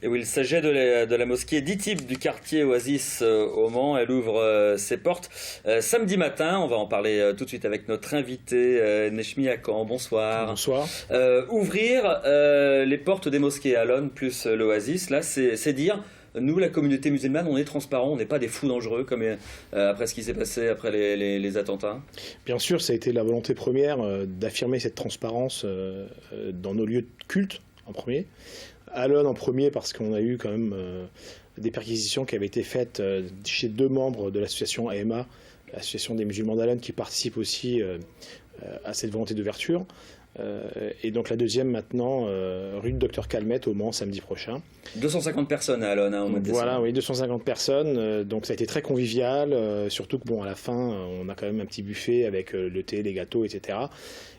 Et oui, il s'agit de la mosquée d'Itib du quartier Oasis au Mans. Elle ouvre ses portes samedi matin. On va en parler tout de suite avec notre invité Nechmi Hakan. Bonsoir. Bonsoir. Ouvrir les portes des mosquées Alon plus l'Oasis, là c'est dire... Nous, la communauté musulmane, on est transparent, on n'est pas des fous dangereux comme après ce qui s'est passé après les attentats. Bien sûr, ça a été la volonté première d'affirmer cette transparence dans nos lieux de culte en premier. Alon en premier parce qu'on a eu quand même des perquisitions qui avaient été faites chez 2 membres de l'association AMA, l'association des musulmans d'Alon, qui participe aussi à cette volonté d'ouverture. Et donc la deuxième maintenant, rue de Docteur Calmette au Mans, samedi prochain. 250 personnes à Alon, hein, voilà, oui, 250 personnes. Donc ça a été très convivial, surtout que bon, à la fin, on a quand même un petit buffet avec le thé, les gâteaux, etc.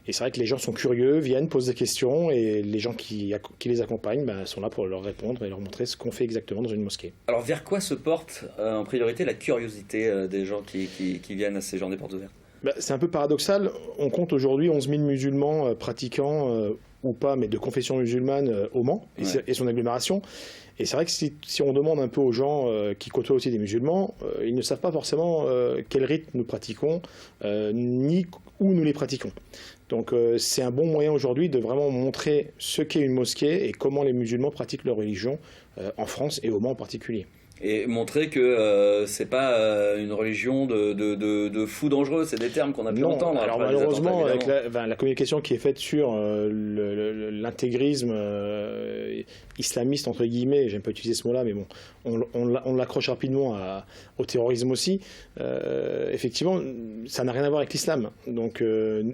Et c'est vrai que les gens sont curieux, viennent, posent des questions, et les gens qui les accompagnent sont là pour leur répondre et leur montrer ce qu'on fait exactement dans une mosquée. Alors vers quoi se porte en priorité la curiosité des gens qui viennent à ces gens des portes ouvertes? C'est un peu paradoxal. On compte aujourd'hui 11 000 musulmans pratiquants ou pas, mais de confession musulmane au Mans et son agglomération. Et c'est vrai que si on demande un peu aux gens qui côtoient aussi des musulmans, ils ne savent pas forcément quel rite nous pratiquons, ni où nous les pratiquons. Donc c'est un bon moyen aujourd'hui de vraiment montrer ce qu'est une mosquée et comment les musulmans pratiquent leur religion en France et au Mans en particulier. Et montrer que c'est pas une religion de fous dangereux, c'est des termes qu'on a pu entendre. Alors malheureusement, avec la communication qui est faite sur l'intégrisme islamiste, entre guillemets, j'aime pas utiliser ce mot-là, mais bon, on l'accroche rapidement au terrorisme aussi. Effectivement, ça n'a rien à voir avec l'islam. Donc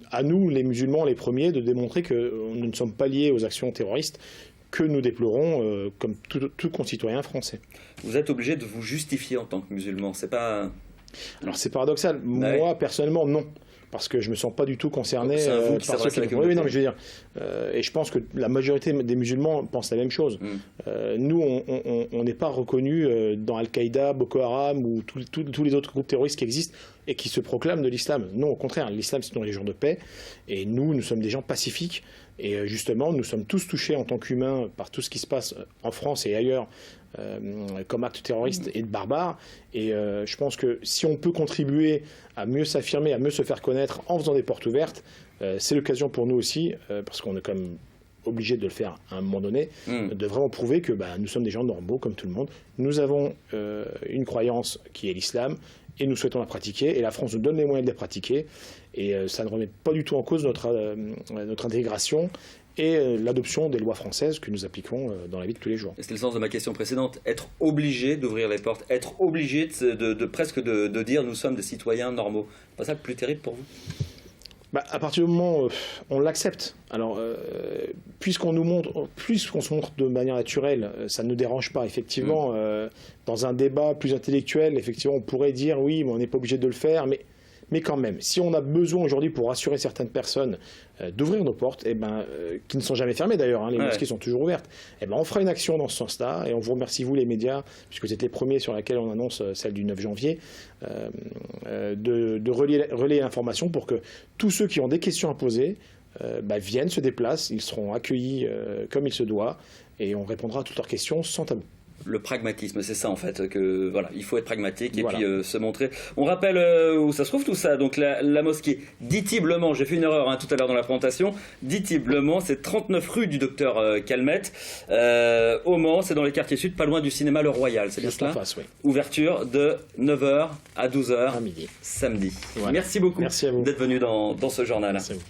à nous, les musulmans, les premiers, de démontrer que nous ne sommes pas liés aux actions terroristes, que nous déplorons comme tout concitoyen français. Vous êtes obligé de vous justifier en tant que musulman, c'est pas... Alors c'est paradoxal, moi personnellement non, parce que je me sens pas du tout concerné par ceux qui... Oui, non, mais je veux dire, et je pense que la majorité des musulmans pensent la même chose. Nous, on n'est pas reconnus dans Al-Qaïda, Boko Haram ou tous les autres groupes terroristes qui existent et qui se proclament de l'islam. Non, au contraire, l'islam c'est une religion de paix, et nous sommes des gens pacifiques. Et justement, nous sommes tous touchés en tant qu'humains par tout ce qui se passe en France et ailleurs comme actes terroristes et de barbares. Et je pense que si on peut contribuer à mieux s'affirmer, à mieux se faire connaître en faisant des portes ouvertes, c'est l'occasion pour nous aussi, parce qu'on est quand même obligé de le faire à un moment donné, de vraiment prouver que nous sommes des gens normaux comme tout le monde. Nous avons une croyance qui est l'islam, et nous souhaitons la pratiquer, et la France nous donne les moyens de la pratiquer, et ça ne remet pas du tout en cause notre intégration et l'adoption des lois françaises que nous appliquons dans la vie de tous les jours. C'était le sens de ma question précédente, être obligé d'ouvrir les portes, être obligé presque de dire nous sommes des citoyens normaux. C'est pas ça le plus terrible pour vous ? À partir du moment où on l'accepte, alors puisqu'on se montre de manière naturelle, ça ne nous dérange pas. Effectivement, dans un débat plus intellectuel, effectivement, on pourrait dire oui, mais on n'est pas obligé de le faire, mais quand même, si on a besoin aujourd'hui pour rassurer certaines personnes d'ouvrir nos portes, qui ne sont jamais fermées d'ailleurs, les mosquées sont toujours ouvertes, on fera une action dans ce sens-là, et on vous remercie vous les médias, puisque vous êtes les premiers sur laquelle on annonce celle du 9 janvier, de relayer l'information pour que tous ceux qui ont des questions à poser viennent, se déplacent, ils seront accueillis comme il se doit, et on répondra à toutes leurs questions sans tabou. Le pragmatisme, c'est ça en fait, que voilà, il faut être pragmatique et puis se montrer. On rappelle où ça se trouve tout ça, donc la mosquée d'Itib Le Mans, j'ai fait une erreur tout à l'heure dans la présentation, d'Itib Le Mans, c'est 39 rue du Docteur Calmette, au Mans, c'est dans les quartiers sud, pas loin du cinéma Le Royal, c'est bien cela ? Oui. Ouverture de 9h à 12h, à midi. Samedi. Voilà. Merci beaucoup d'être venu dans ce journal. Merci à vous.